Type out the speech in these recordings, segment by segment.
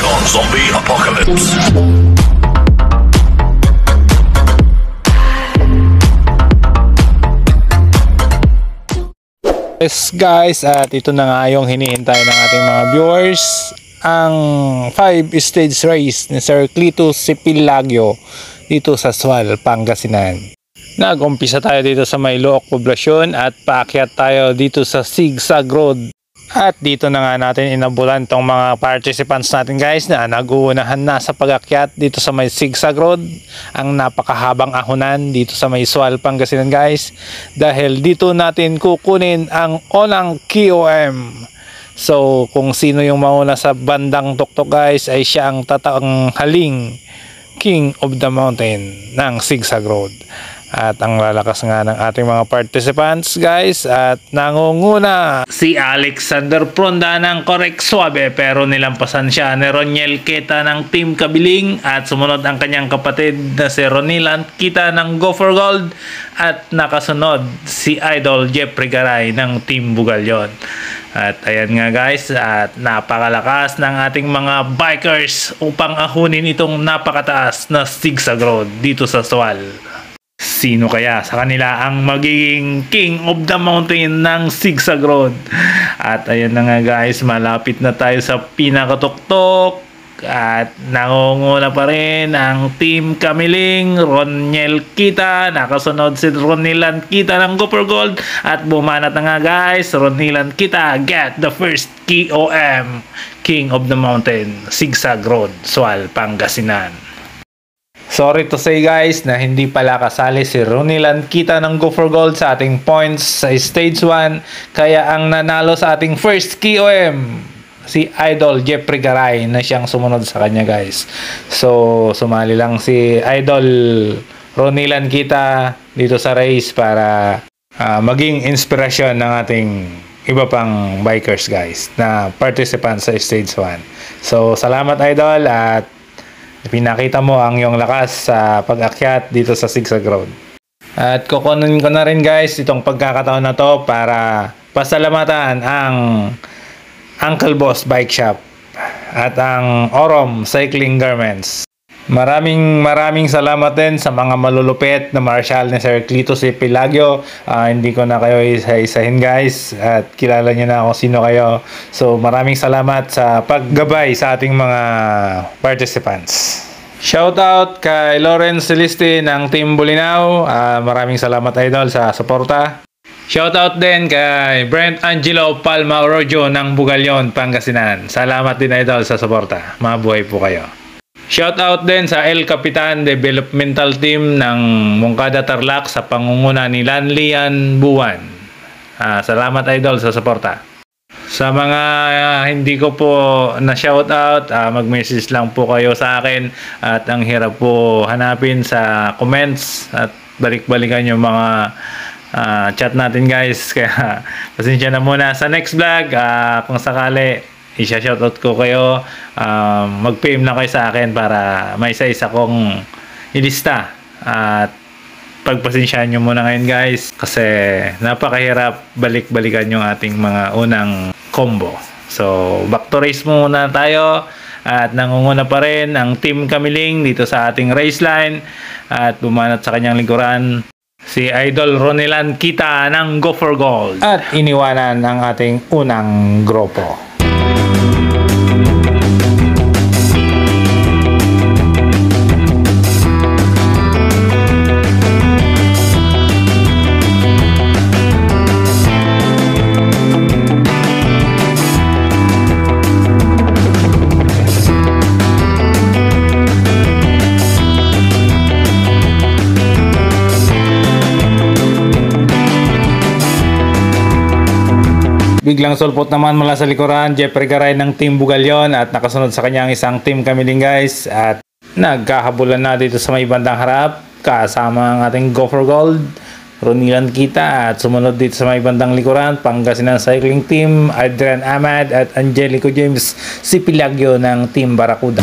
on Zombie Apocalypse. Yes guys, at ito na nga yung hinihintay ng ating mga viewers, ang 5-stage race ni Sir Clitus Sipilagyo dito sa Sual, Pangasinan. Nag-umpisa tayo dito sa Maylook Poblasyon at paakyat tayo dito sa Zigzag Road. At dito na nga natin inabulan tong mga participants natin guys na nag-uunahan na sa pag-akyat dito sa may Zigzag Road. Ang napakahabang ahunan dito sa may Sual, Pangasinan guys. Dahil dito natin kukunin ang unang KOM. So kung sino yung mauna sa bandang tuktok guys ay siya ang tatanghaling King of the Mountain ng Zigzag Road. At ang lalakas nga ng ating mga participants guys, at nangunguna si Alexander Pronda ng Correct Suabe, pero nilampasan siya ni Roniel Kita ng Team Kabiling, at sumunod ang kanyang kapatid na si Ronilan Kita ng Go for Gold, at nakasunod si Idol Jeffrey Garay ng Team Bugalyon. At ayan nga guys, at napakalakas ng ating mga bikers upang ahunin itong napakataas na Zigzag Road dito sa Sual. Sino kaya sa kanila ang magiging King of the Mountain ng Zigzag Road? At ayan na nga guys, malapit na tayo sa pinakatuktok. At nangunguna pa rin ang Team Kamiling, Roniel Kita, nakasunod si Ronilan Kita ng Go for Gold. At bumanat na nga guys, Ronilan Kita get the first KOM, King of the Mountain, Zigzag Road, Sual, Pangasinan. Sorry to say guys na hindi pala kasali si Ronilan Kita ng Go for Gold sa ating points sa stage 1. Kaya ang nanalo sa ating first KOM si Idol Jeffrey Garay na siyang sumunod sa kanya guys. So sumali lang si Idol Ronilan Kita dito sa race para maging inspirasyon ng ating iba pang bikers guys na participants sa stage 1. So salamat Idol, at pinakita mo ang iyong lakas sa pag-akyat dito sa Zigzag Road. At kukunin ko na rin guys itong pagkakataon na to para pasalamatan ang Uncle Boss Bike Shop at ang Orom Cycling Garments. Maraming salamat din sa mga malulupit na marshal ni Sir Clitus Sipilagyo. Hindi ko na kayo isa-isahin guys, at kilala niyo na kung sino kayo. So maraming salamat sa paggabay sa ating mga participants. Shoutout kay Lawrence Celeste ng Team Bulinaw. Maraming salamat Idol sa suporta. Shoutout din kay Brent Angelo Palma Orojo ng Bugalyon, Pangasinan. Salamat din Idol sa suporta. Mabuhay po kayo. Shoutout din sa El Capitan Developmental Team ng Moncada Tarlac sa pangunguna ni Lanlian Buwan. Salamat Idol sa suporta. Sa mga hindi ko po na shoutout, mag-message lang po kayo sa akin, at ang hirap po hanapin sa comments at balik-balikan yung mga chat natin guys. Kaya pasensya na muna. Sa next vlog, kung sakali i-shoutout ko kayo, mag-PM lang kayo sa akin para may isa-isa kong ilista. At pagpasensyahan nyo muna ngayon guys, kasi napakahirap balik-balikan yung ating mga unang combo. So back to race muna tayo, at nangunguna pa rin ang Team Kamiling dito sa ating race line, at bumanat sa kanyang likuran si Idol Ronilan Kita ng Go for Gold, at iniwanan ang ating unang grupo. Biglang sulpot naman mula sa likuran, Jeffrey Garay ng Team Bugalyon, at nakasunod sa kanyang isang Team Kamiling guys, at nagkahabulan na dito sa may bandang harap kasama ang ating Go for Gold, Ronilan Kita, at sumunod dito sa may bandang likuran, Pangasinan Cycling Team, Adrian Ahmad at Angelico James Sipilagyo ng Team Barracuda.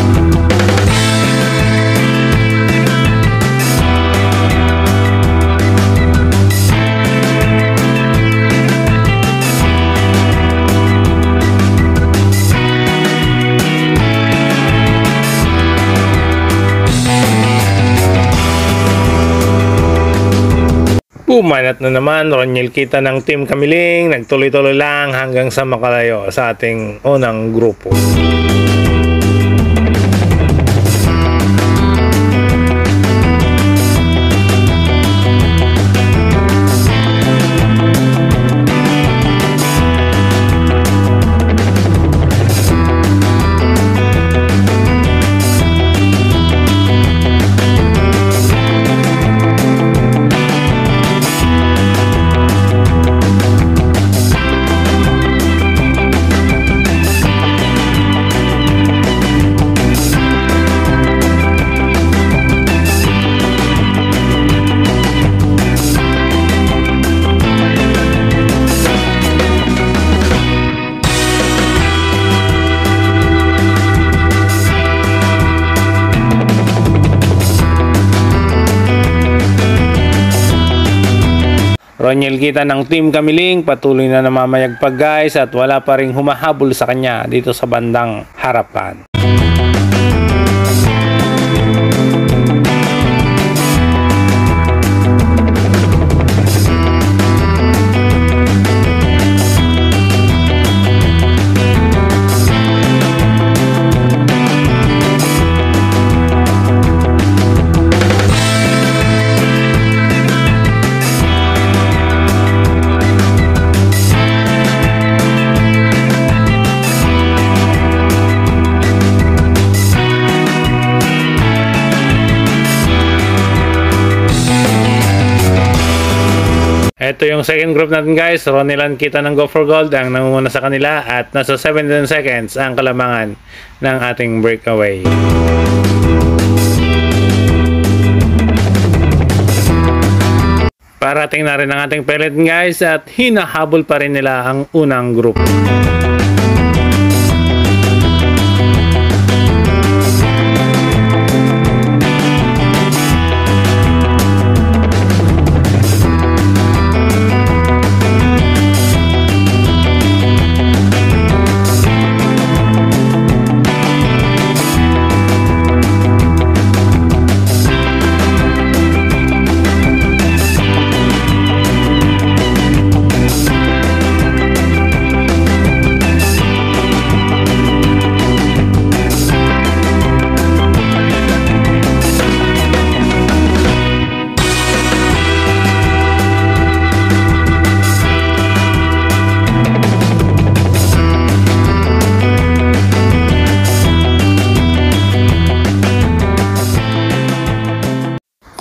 Bumanat na naman, Roniel Kita ng Team Kamiling, nagtuloy-tuloy lang hanggang sa makalayo sa ating unang grupo. Roniel Kita ng Team Kamiling patuloy na namamayagpag guys at wala pa ring humahabol sa kanya dito sa bandang harapan. Ito yung second group natin guys. Roniel Kita ng Go for Gold ang nangunguna sa kanila at nasa 17 seconds ang kalamangan ng ating breakaway. Parating na rin ang ating pellet guys at hinahabol pa rin nila ang unang group.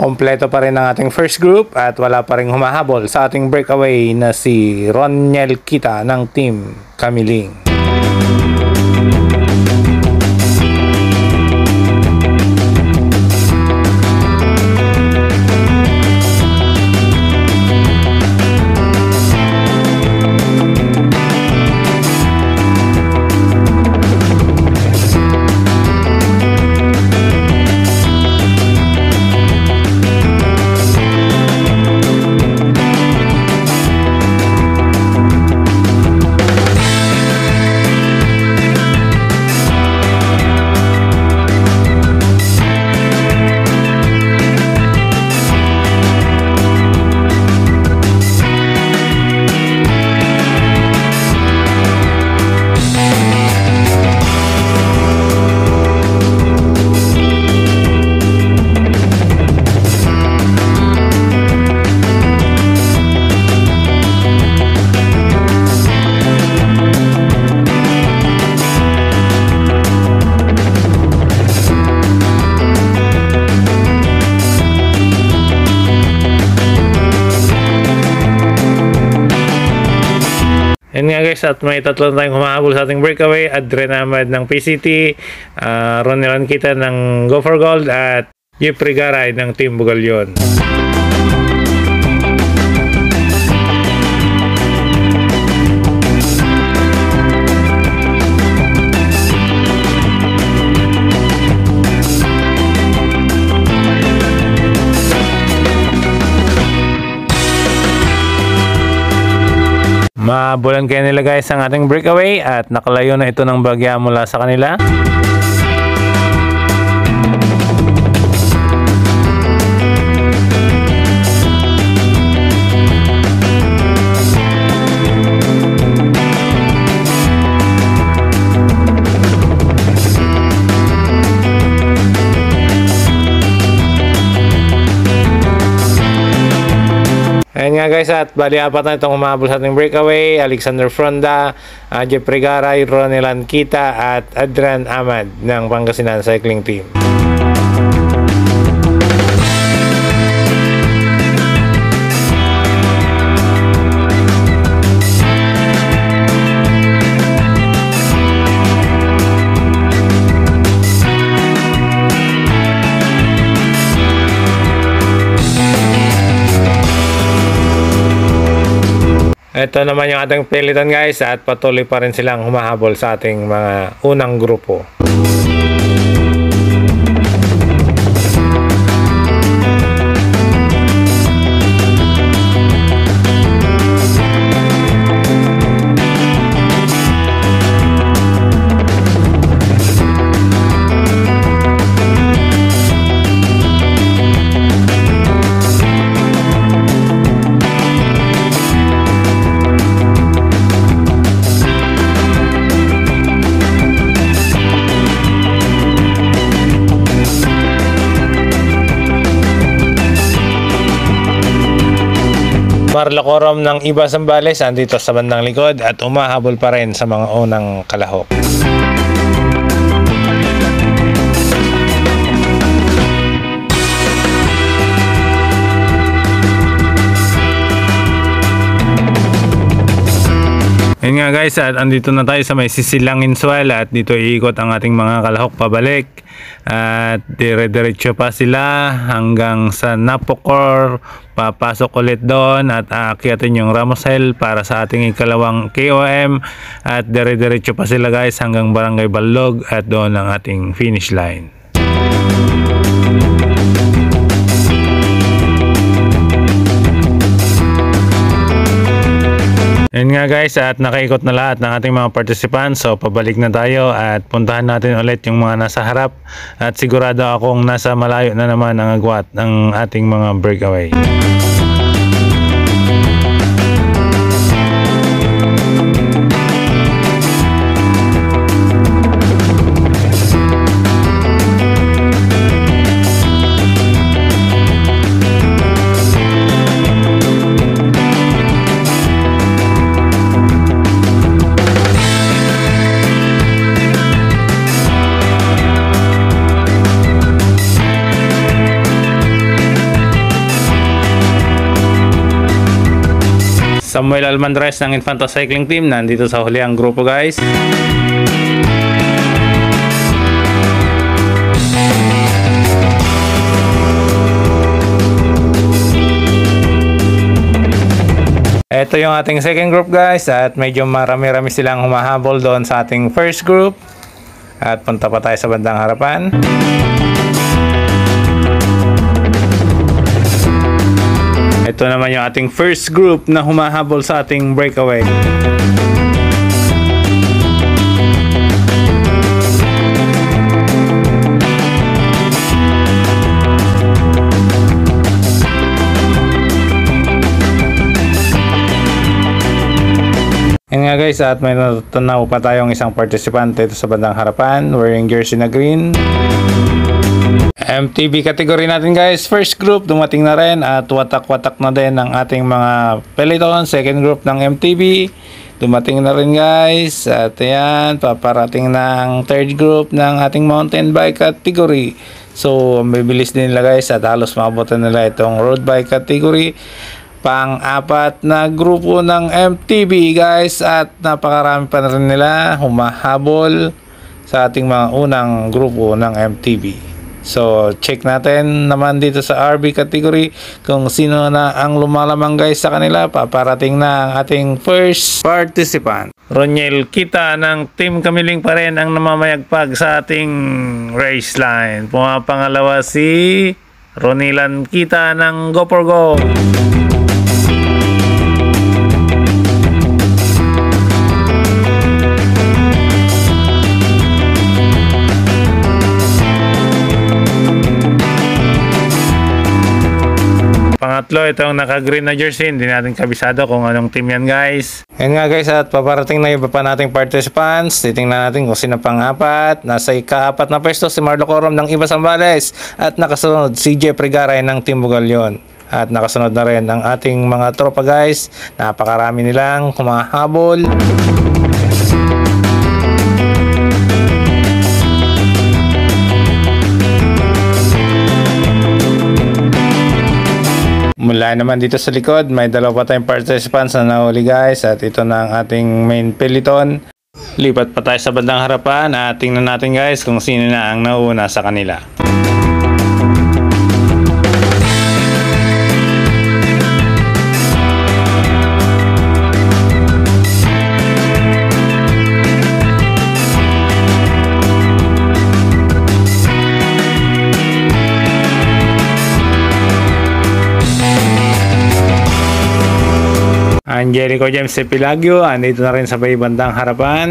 Kompleto pa rin ang ating first group at wala pa rin humahabol sa ating breakaway na si Roniel Kita ng Team Kamiling. Yan nga guys, at may tatlo tayong humahabol sa ating breakaway. Adrian Ahmad ng PCT, Roniel Kita ng Go for Gold at Jeffrey Garay ng Team Bugalyon. Mabulan kayo nila guys ang ating breakaway at nakalayo na ito ng bagya mula sa kanila. nga guys, at bali apat na itong humahabol sa ating breakaway. Alexander Fronda, Jeffrey Garay, Ronel Kita at Adrian Ahmad ng Pangasinan Cycling Team. Ito naman yung ating peloton guys, at patuloy pa rin silang humahabol sa ating mga unang grupo. Marlo Corom ng Iba Zambales andito sa bandang likod at umahabol pa rin sa mga unang kalahok. Yun nga guys, at andito na tayo sa may Sisilangin Swal at dito iikot ang ating mga kalahok pabalik at dire-diretso pa sila hanggang sa Napocor, papasok ulit doon at aakyatin yung Ramos Hill para sa ating ikalawang KOM at dire-diretso pa sila guys hanggang Barangay Ballog at doon ang ating finish line. Yun nga guys, at nakaikot na lahat ng ating mga participants, so pabalik na tayo at puntahan natin ulit yung mga nasa harap at sigurado akong nasa malayo na naman ang agwat ng ating mga breakaway. Samuel Almandres ng Infanto Cycling Team nandito sa huli ang grupo guys. Ito yung ating second group guys, at medyo marami-rami silang humahabol doon sa ating first group. At punta pa tayo sa bandang harapan. Ito naman yung ating first group na humahabol sa ating breakaway. Yan nga guys, at may natanaw pa tayong isang participant dito sa bandang harapan wearing jersey na green. MTB category natin guys, first group dumating na rin at watak-watak na din ang ating mga peloton. Second group ng MTB dumating na rin guys, at ayan, paparating na ang third group ng ating mountain bike category. So bibilis din nila guys, at halos maabutan nila itong road bike category. Pang-apat na grupo ng MTB guys, at napakarami pa na rin nila humahabol sa ating mga unang grupo ng MTB. So check natin naman dito sa RB category kung sino na ang lumalamang guys sa kanila. Paparating na ang ating first participant. Ronel Kita ng Team Kamiling pa rin ang namamayagpag sa ating race line. Pumapangalawa si Ronilan Kita ng Go for Go. Pangatlo, itong naka-green na jersey, hindi natin kabisado kung anong team yan guys. Yan nga guys, at paparating na iba pa nating participants. Titingnan natin kung sino pang-apat. Nasa ika-apat na pwesto si Marlo Corom ng Iba Zambales, at nakasunod si Jeffrey Garay ng Team Bugalyon. At nakasunod na rin ang ating mga tropa guys. Napakarami nilang humahabol. Mula naman dito sa likod, may dalawa pa tayong participants na nahuli guys. At ito na ang ating main peloton. Lipat pa tayo sa bandang harapan at tingnan natin guys kung sino na ang nauna sa kanila. Angelico James Cepilagio, andito na rin sa may bandang harapan.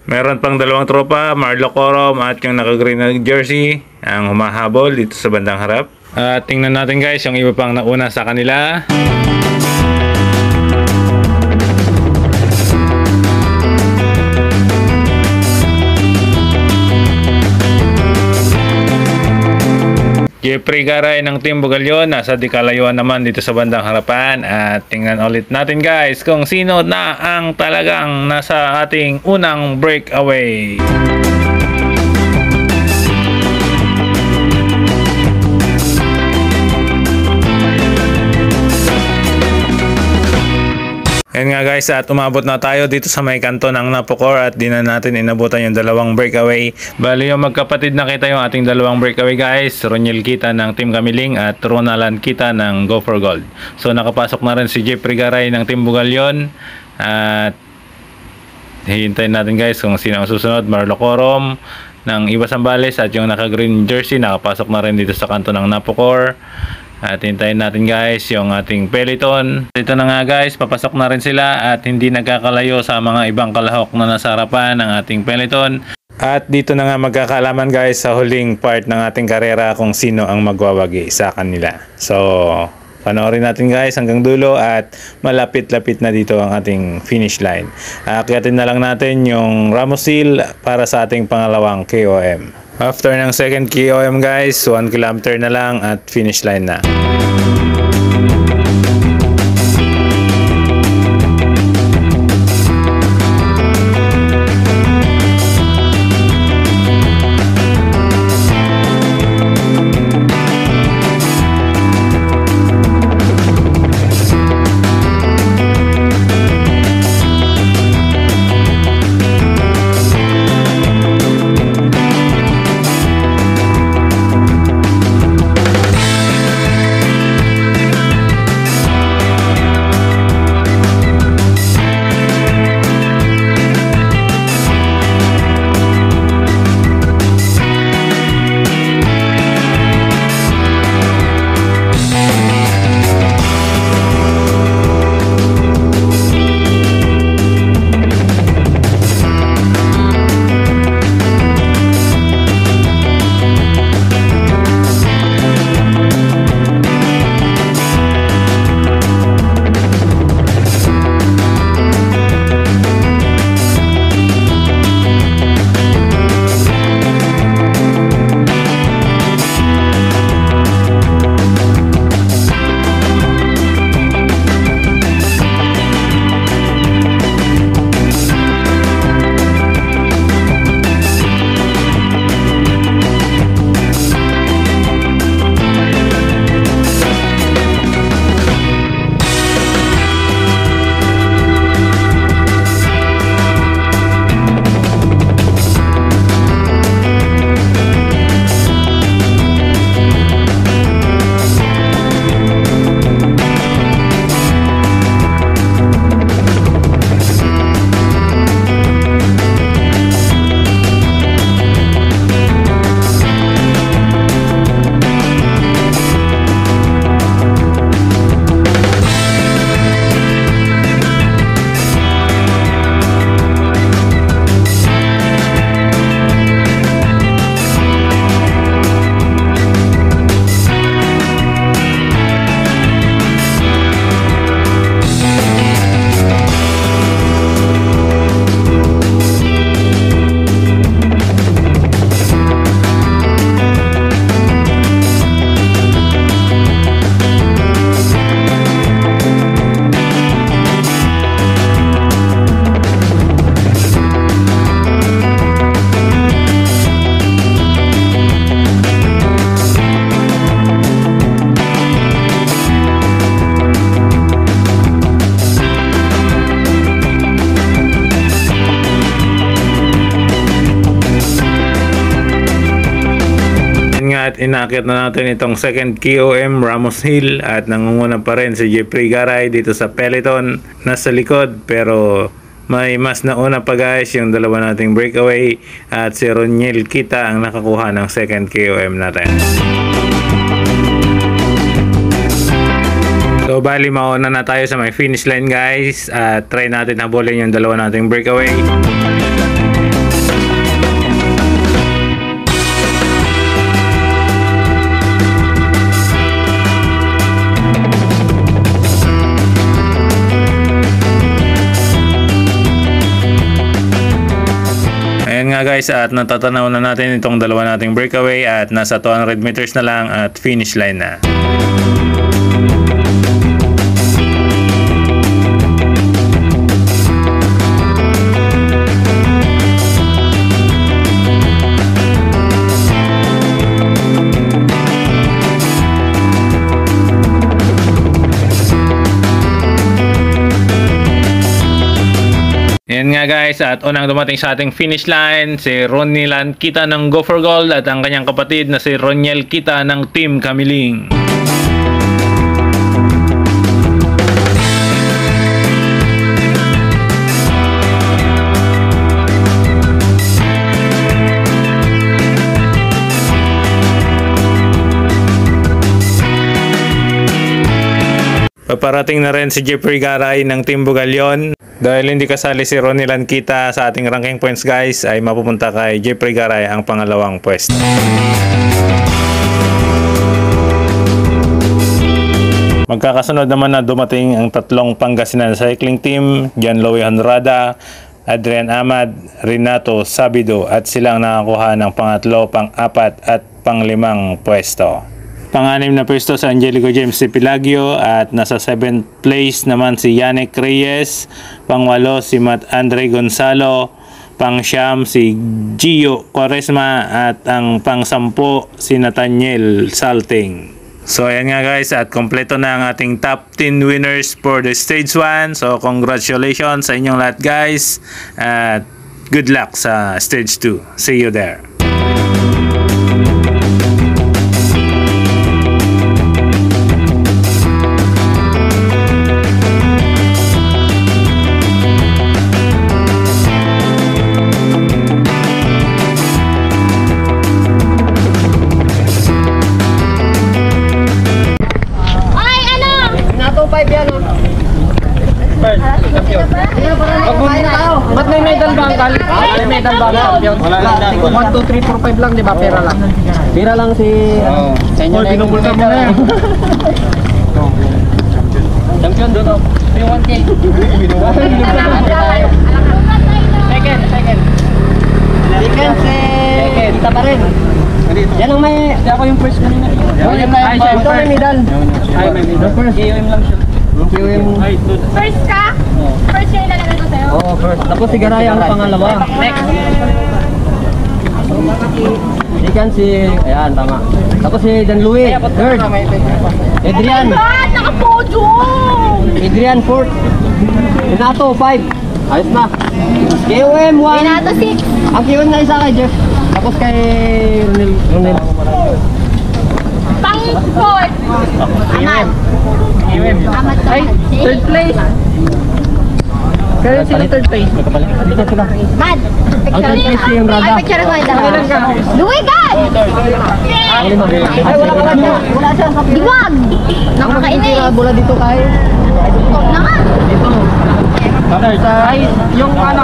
Meron pang dalawang tropa, Marlo Corom at yung naka-green na jersey ang humahabol dito sa bandang harap. At tingnan natin guys yung iba pang nauna sa kanila. Jeffrey Garay ng Team Bugalyon nasa di kalayuan naman dito sa bandang harapan. At tingnan ulit natin guys kung sino na ang talagang nasa ating unang breakaway. Ayan nga guys, at umabot na tayo dito sa may kanto ng Napocor at di na natin inabutan yung dalawang breakaway. Bali yung magkapatid na kita yung ating dalawang breakaway guys. Roniel Kita ng Team Kamiling at Ronalan Kita ng Go for Gold. So nakapasok na rin si Jeffrey Garay ng Team Bugalyon. At hihintayin natin guys kung sino ang susunod. Marlo Corom ng Iba Sambales at yung naka-green jersey nakapasok na rin dito sa kanto ng Napocor. At hintayin natin guys yung ating peloton. Dito na nga guys, papasok na rin sila at hindi nagkakalayo sa mga ibang kalahok na nasa harapan ng ating peloton. At dito na nga magkakalaman guys sa huling part ng ating karera kung sino ang magwawagi sa kanila. So, panoorin natin guys hanggang dulo at malapit-lapit na dito ang ating finish line. Akyatin na lang natin yung Ramosil para sa ating pangalawang KOM. After ng second KOM guys, 1 kilometer na lang at finish line na. inakit na natin itong second KOM Ramos Hill at nangunguna pa rin si Jeffrey Garay dito sa peloton nasa likod, pero may mas nauna pa guys yung dalawa nating breakaway at si Roniel Kita ang nakakuha ng second KOM natin. So bali mauna na tayo sa may finish line guys at try natin habulin yung dalawa nating breakaway. Ayan nga guys, at natatanaw na natin itong dalawa nating breakaway at nasa 200 meters na lang at finish line na. Yan nga guys, at unang dumating sa ating finish line si Roniel Kita ng Go for Gold at ang kanyang kapatid na si Roniel Kita ng Team Kamiling. Paparating na rin si Jeffrey Garay ng Team Bugalyon. Dahil hindi kasali si Roniel Kita sa ating ranking points guys, ay mapupunta kay Jeffrey Garay ang pangalawang pwesto. Magkakasunod naman na dumating ang tatlong Pangasinan Cycling Team, John Louie Honrada, Adrian Ahmad, Renato Sabido, at silang nakakuha ng pangatlo, pang-apat at pang-limang pwesto. Pang-anim na pwesto sa Angelico James Sipilagyo at nasa 7th place naman si Yannick Reyes, pang-8 si Matt Andre Gonzalo, pang-9 si Gio Quaresma at ang pang-10 si Nathaniel Salting. So ayan nga guys, at kompleto na ang ating top 10 winners for the stage 1. So congratulations sa inyong lahat guys at good luck sa stage 2. See you there. Ba't may medal ba ang kali? May medal ba ang champion? Wala lang. 1, 2, 3, 4, 5 lang, di ba? Pera lang. Pera lang si... Sa inyo na yung binubulsa mo na yan. Champion doon o. 1K. Second. Second. Kita pa rin. Yan ang may... Hindi ako yung first kanina. Ito may medal. Ay, may medal. First. KOM lang siya. First ka? First yung ilalagay ko sa'yo? Oo, first. Tapos si Garay ang pangalawa. Next. Second si... Ayan, tama. Tapos si Dan Louie, third. Adrian. God, naka-podium! Adrian, fourth. Renato, 5. Ayos na. KOM, 1. Renato, 6. Ang KOM na isa kay Jeff. Tapos kay Ronel. Pang-4. Ahmad. Ahmad to. Ay, third place. Kaya sila third place. Dito sila. Mad. Ang third place si Rada. Ay, picture ko yung dalawa. Louie, God! Ay, wala ka na. Wala siya. Diwag! Nakakainis. Bola dito kay. Naka! Dito. Tapos ay, yung ano.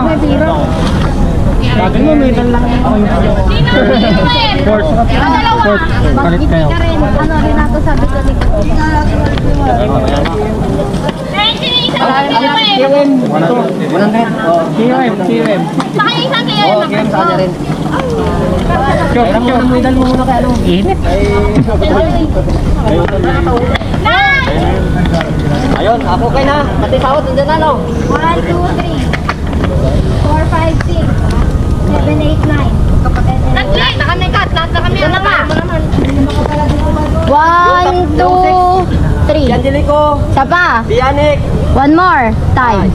Sabi mo, medal lang. Sino? Fourth. Dalawa. Palit kayo. Ano, Renato sabi ko dito. KOM. 100. KOM. Saka yung isang kayo. Oo, KOM sa kanya rin. Ang medal mo muna kay ano? Init. Ayun, ako kay na. Pati sahot, nandiyan na, no? 1, 2, 3, 4, 5, 6, 7, 8, 9. Lahat na kami, Kat. Lahat na kami. Ano ba? 1, 2, 3. Si Angelico. Isa pa. Si Yannick. One more time.